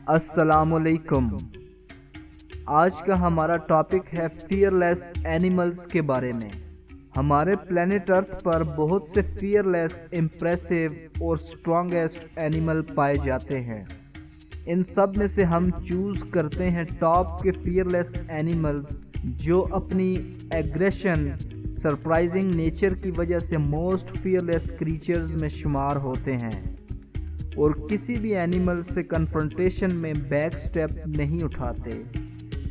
السلام علیکم۔ آج کا ہمارا ٹاپک ہے فیئرلیس اینیملز کے بارے میں۔ ہمارے پلینٹ ارتھ پر بہت سے فیئرلیس، امپریسیو اور سٹرونگسٹ اینیمل پائے جاتے ہیں۔ ان سب میں سے ہم چوز کرتے ہیں ٹاپ کے فیئرلیس اینیملز جو اپنی ایگریشن، سرپرائزنگ نیچر کی وجہ سے موسٹ فیئرلیس کریچرز میں شمار ہوتے ہیں اور کسی بھی اینیمل سے کنفرنٹیشن میں بیک سٹیپ نہیں اٹھاتے،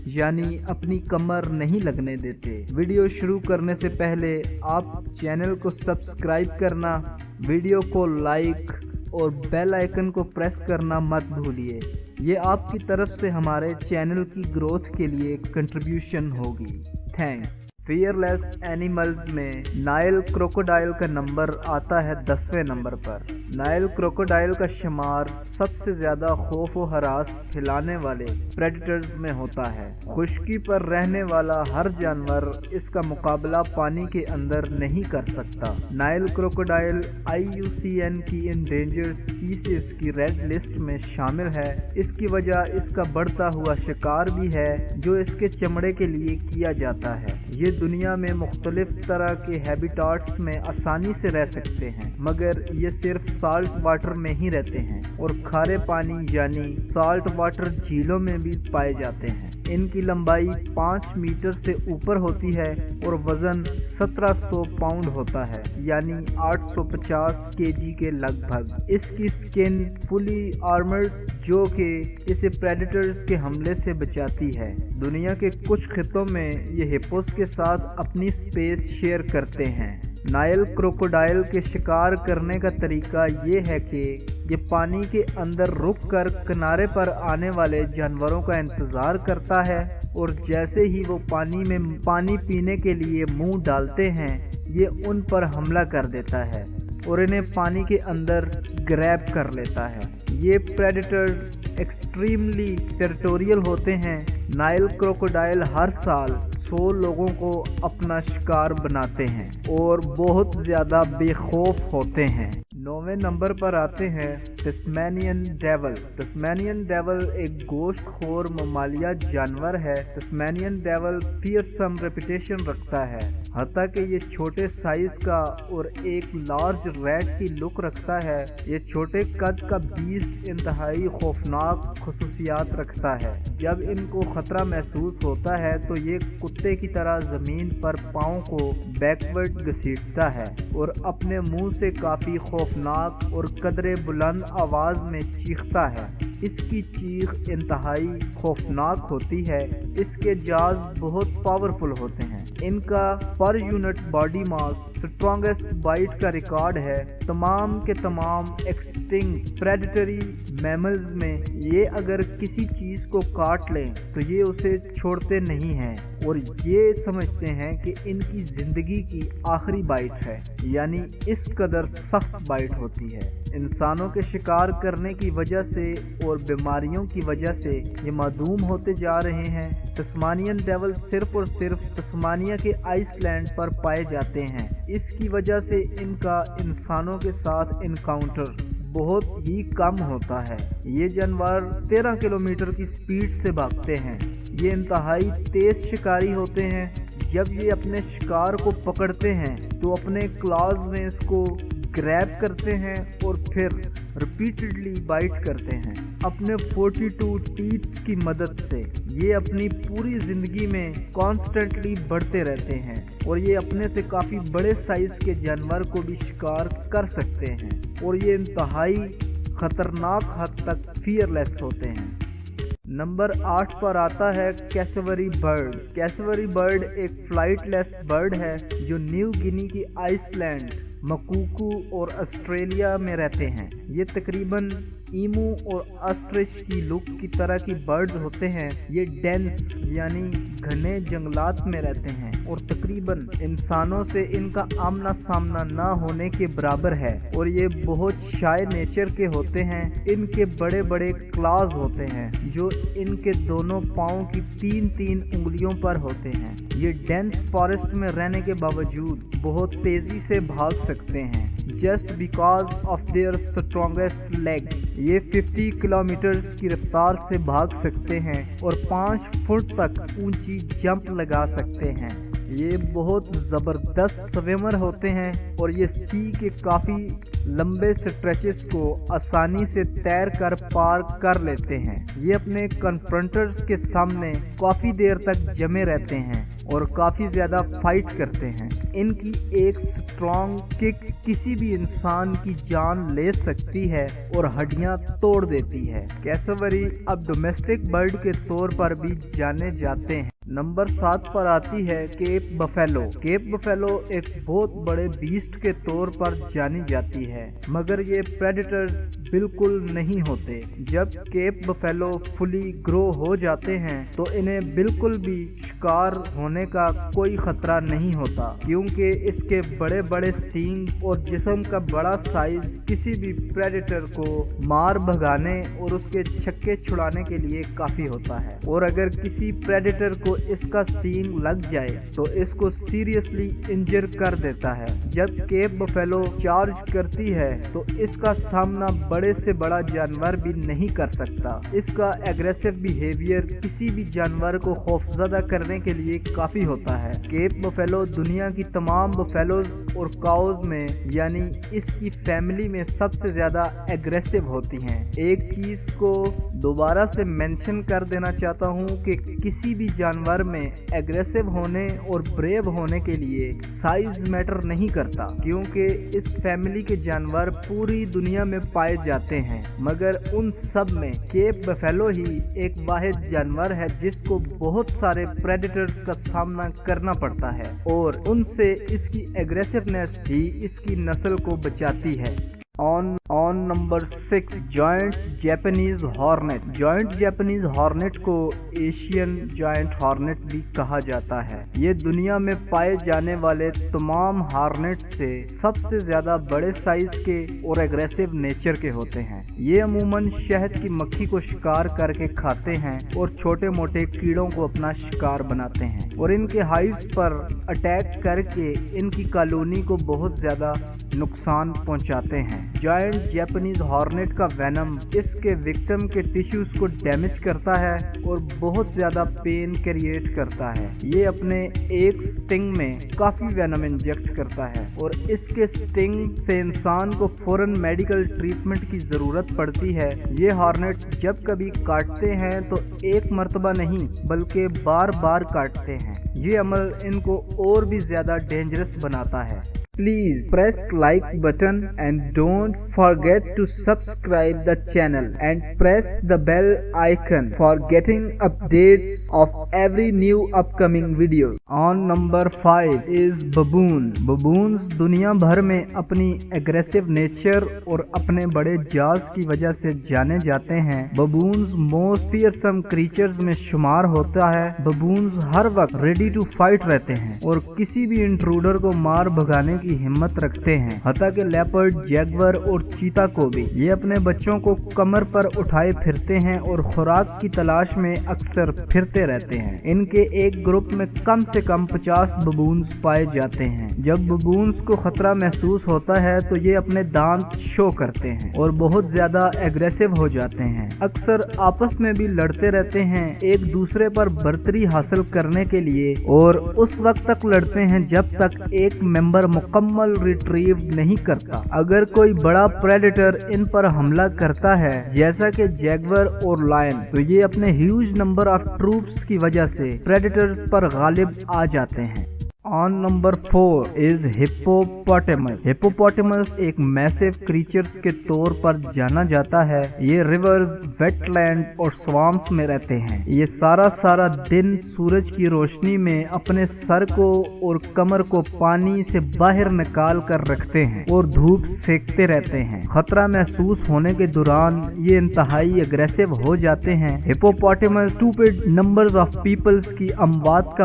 یعنی اپنی کمر نہیں لگنے دیتے۔ ویڈیو شروع کرنے سے پہلے آپ چینل کو سبسکرائب کرنا، ویڈیو کو لائک اور بیل آئیکن کو پریس کرنا مت بھولیے۔ یہ آپ کی طرف سے ہمارے چینل کی گروتھ کے لیے کنٹریبیوشن ہوگی۔ تھینکس۔ فیئرلیس اینیملز میں نائل کروکوڈائل کا نمبر آتا ہے 10ویں نمبر پر۔ نائل کروکوڈائل کا شمار سب سے زیادہ خوف و ہراس پھیلانے والے پریڈیٹرز میں ہوتا ہے۔ خشکی پر رہنے والا ہر جانور اس کا مقابلہ پانی کے اندر نہیں کر سکتا۔ نائل کروکوڈائل IUCN کی انڈینجرڈ اسپیسیز کی ریڈ لسٹ میں شامل ہے۔ اس کی وجہ اس کا بڑھتا ہوا شکار بھی ہے جو اس کے چمڑے کے لیے کیا جاتا ہے۔ یہ دنیا میں مختلف طرح کے ہیبیٹاٹس میں آسانی سے رہ سکتے ہیں، مگر یہ صرف سالٹ واٹر میں ہی رہتے ہیں اور کھارے پانی یعنی سالٹ واٹر جھیلوں میں بھی پائے جاتے ہیں۔ ان کی لمبائی 5 میٹر سے اوپر ہوتی ہے اور وزن 1700 پاؤنڈ ہوتا ہے، یعنی 850 kg کے لگ بھگ۔ اس کی سکن فلی آرمرڈ جو کہ اسے پریڈیٹرز کے حملے سے بچاتی ہے۔ دنیا کے کچھ خطوں میں یہ ہپوس کے ساتھ اپنی سپیس شیئر کرتے ہیں۔ نائل کروکوڈائل کے شکار کرنے کا طریقہ یہ ہے کہ یہ پانی کے اندر رک کر کنارے پر آنے والے جانوروں کا انتظار کرتا ہے اور جیسے ہی وہ پانی میں پانی پینے کے لیے منہ ڈالتے ہیں یہ ان پر حملہ کر دیتا ہے اور انہیں پانی کے اندر گریب کر لیتا ہے۔ یہ پریڈیٹر ایکسٹریملی ٹیریٹوریل ہوتے ہیں۔ نائل کروکوڈائل ہر سال 100 لوگوں کو اپنا شکار بناتے ہیں اور بہت زیادہ بے خوف ہوتے ہیں۔ 9ویں نمبر پر آتے ہیں ٹسمینین ڈیول۔ ٹسمینین ڈیول ایک گوشت خور ممالیہ جانور ہے۔ ٹسمینین ڈیول فیئرسم ریپوٹیشن رکھتا ہے، حتیٰ کہ یہ چھوٹے سائز کا اور ایک لارج ریٹ کی لک رکھتا ہے۔ یہ چھوٹے قد کا بیسٹ انتہائی خوفناک خصوصیات رکھتا ہے۔ جب ان کو خطرہ محسوس ہوتا ہے تو یہ کتے کی طرح زمین پر پاؤں کو بیکورڈ گھسیٹتا ہے اور اپنے منہ سے کافی خوفناک اور قدرے بلند آواز میں چیختا ہے۔ اس کی چیخ انتہائی خوفناک ہوتی ہے۔ اس کے جاز بہت پاورفل ہوتے ہیں۔ ان کا پر یونٹ باڈی ماس سٹرونگسٹ بائٹ کا ریکارڈ ہے۔ تمام کے تمام ایکسٹنکٹ پریڈیٹری میملز میں یہ اگر کسی چیز کو کاٹ لیں تو یہ اسے چھوڑتے نہیں ہیں اور یہ سمجھتے ہیں کہ ان کی زندگی کی آخری بائٹ ہے، یعنی اس قدر سخت بائٹ ہوتی ہے۔ انسانوں کے شکار کرنے کی وجہ سے اور بیماریوں کی وجہ سے یہ معدوم ہوتے جا رہے ہیں۔ ٹسمانین ڈیول صرف اور صرف تسمانیہ کے آئس لینڈ پر پائے جاتے ہیں۔ اس کی وجہ سے ان کا انسانوں کے ساتھ انکاؤنٹر بہت ہی کم ہوتا ہے۔ یہ جانور 13 کلومیٹر کی سپیڈ سے بھاگتے ہیں۔ یہ انتہائی تیز شکاری ہوتے ہیں۔ جب یہ اپنے شکار کو پکڑتے ہیں تو اپنے کلاز میں اس کو گریب کرتے ہیں اور پھر ریپیٹڈلی بائٹ کرتے ہیں۔ اپنے 42 ٹیتھس کی مدد سے یہ اپنی پوری زندگی میں کانسٹنٹلی بڑھتے رہتے ہیں اور یہ اپنے سے کافی بڑے سائز کے جانور کو بھی شکار کر سکتے ہیں اور یہ انتہائی خطرناک حد تک فیئرلیس ہوتے ہیں۔ نمبر 8 پر آتا ہے کیسوری برڈ۔ کیسوری برڈ ایک فلائٹ لیس برڈ ہے جو نیو گینی کی آئس لینڈ، مکوکو اور آسٹریلیا میں رہتے ہیں۔ یہ تقریباً ایمو اور آسٹرچ کی لک کی طرح کی برڈز ہوتے ہیں۔ یہ ڈینس یعنی گھنے جنگلات میں رہتے ہیں اور تقریباً انسانوں سے ان کا آمنا سامنا نہ ہونے کے برابر ہے اور یہ بہت شائع نیچر کے ہوتے ہیں۔ ان کے بڑے بڑے کلاز ہوتے ہیں جو ان کے دونوں پاؤں کی 3 انگلیوں پر ہوتے ہیں۔ یہ ڈینس فارسٹ میں رہنے کے باوجود بہت تیزی سے بھاگ سکتے ہیں، just because of their strongest league یہ 50 کلومیٹرز کی رفتار سے بھاگ سکتے ہیں اور 5 فٹ تک اونچی جمپ لگا سکتے ہیں۔ یہ بہت زبردست سویمر ہوتے ہیں اور یہ سی کے کافی لمبے سٹریچز کو آسانی سے تیر کر پار کر لیتے ہیں۔ یہ اپنے کنفرنٹرز کے سامنے کافی دیر تک جمے رہتے ہیں اور کافی زیادہ فائٹ کرتے ہیں۔ ان کی ایک سٹرونگ کک کسی بھی انسان کی جان لے سکتی ہے اور ہڈیاں توڑ دیتی ہے۔ کیسوری اب ڈومیسٹک برڈ کے طور پر بھی جانے جاتے ہیں۔ نمبر 7 پر آتی ہے کیپ بفیلو۔ کیپ بفیلو ایک بہت بڑے بیسٹ کے طور پر جانی جاتی ہے، مگر یہ پریڈیٹرز بالکل نہیں ہوتے۔ جب کیپ بفیلو فلی گرو ہو جاتے ہیں تو انہیں بالکل بھی شکار ہونے کا کوئی خطرہ نہیں ہوتا، کیونکہ اس کے بڑے بڑے سینگ اور جسم کا بڑا سائز کسی بھی پریڈیٹر کو مار بھگانے اور اس کے چھکے چھڑانے کے لیے کافی ہوتا ہے۔ اور اگر کسی پریڈیٹر کو اس کا سینگ لگ جائے تو اس کو سیریسلی انجر کر دیتا ہے۔ جب کیپ بفیلو چارج کرتی ہے تو اس کا سامنا بڑے سے بڑا جانور بھی نہیں کر سکتا۔ اس کا ایگریسو بیہیویئر کسی بھی جانور کو خوفزدہ کرنے کے لیے کافی ہوتا ہے۔ کیپ بفیلو دنیا کی تمام بفیلوز اور کاؤز میں یعنی اس کی فیملی میں سب سے زیادہ ایگریسو ہوتی ہیں۔ ایک چیز کو دوبارہ سے مینشن کر دینا چاہتا ہوں کہ کسی بھی جانور میں ایگریسو ہونے اور بریو ہونے کے لیے سائز میٹر نہیں کرتا، کیونکہ اس فیملی کے جانور پوری دنیا میں پائے جاتے ہیں، مگر ان سب میں کیپ بفیلو ہی ایک واحد جانور ہے جس کو بہت سارے پریڈیٹرز کا سامنا کرنا پڑتا ہے، اور ان سے اس کی ایگریسونیس ہی اس کی نسل کو بچاتی ہے۔ On number 6 giant Japanese hornet. Giant Japanese hornet کو ایشین جائنٹ ہارنٹ بھی کہا جاتا ہے۔ یہ دنیا میں پائے جانے والے تمام ہارنٹ سے سب سے زیادہ بڑے سائز کے اور ایگریسو نیچر کے ہوتے ہیں۔ یہ عموماً شہد کی مکھی کو شکار کر کے کھاتے ہیں اور چھوٹے موٹے کیڑوں کو اپنا شکار بناتے ہیں، اور ان کے ہائیوز پر اٹیک کر کے ان کی کالونی کو بہت زیادہ نقصان پہنچاتے ہیں۔ جائنٹ جیپنیز ہارنٹ کا وینم اس کے وکٹم کے ٹیشوز کو ڈیمیج کرتا ہے اور بہت زیادہ پین کریٹ کرتا ہے۔ یہ اپنے ایک سٹنگ میں کافی وینم انجیکٹ کرتا ہے اور اس کے سٹنگ سے انسان کو فوراً میڈیکل ٹریٹمنٹ کی ضرورت پڑتی ہے۔ یہ ہارنٹ جب کبھی کاٹتے ہیں تو ایک مرتبہ نہیں بلکہ بار بار کاٹتے ہیں۔ یہ عمل ان کو اور بھی زیادہ ڈینجرس بناتا ہے۔ Please press like button and don't forget to subscribe the channel and press the bell icon for getting updates of every new upcoming video. On number 5 is baboon. Baboons دنیا بھر میں اپنی aggressive nature اور اپنے بڑے jazz کی وجہ سے جانے جاتے ہیں۔ baboons most fearsome creatures میں شمار ہوتا ہے۔ baboons ہر وقت ready to fight رہتے ہیں اور کسی بھی انٹروڈر کو مار بھگانے کی ہمت رکھتے ہیں، حتیٰ کہ لیپرڈ، جیگور اور چیتا کو بھی۔ یہ اپنے بچوں کو کمر پر اٹھائے پھرتے ہیں اور خوراک کی تلاش میں اکثر پھرتے رہتے ہیں۔ ان کے ایک گروپ میں کم سے کم 50 ببونز پائے جاتے ہیں۔ جب ببونز کو خطرہ محسوس ہوتا ہے تو یہ اپنے دانت شو کرتے ہیں اور بہت زیادہ ایگریسو ہو جاتے ہیں۔ اکثر آپس میں بھی لڑتے رہتے ہیں ایک دوسرے پر برتری حاصل کرنے کے لیے، اور اس وقت تک لڑتے ہیں جب تک ایک ممبر مکمل ریٹریو نہیں کرتا۔ اگر کوئی بڑا پریڈیٹر ان پر حملہ کرتا ہے جیسا کہ جیگور اور لائن، تو یہ اپنے ہیوج نمبر آف ٹروپس کی وجہ سے پریڈیٹرز پر غالب آ جاتے ہیں۔ On number 4 is hippopotamus. Hippopotamus ایک میسیو کریچرز کے طور پر جانا جاتا ہے۔ یہ ریورز، ویٹ لینڈ اور سوامپس میں رہتے ہیں۔ یہ سارا دن سورج کی روشنی میں اپنے سر کو اور کمر کو پانی سے باہر نکال کر رکھتے ہیں اور دھوپ سیکتے رہتے ہیں۔ خطرہ محسوس ہونے کے دوران یہ انتہائی اگریسو ہو جاتے ہیں۔ ہپوپوٹیمس اسٹوپڈ نمبرز آف پیپلز کی اموات کا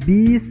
20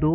2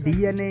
DNA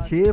6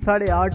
8.5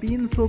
300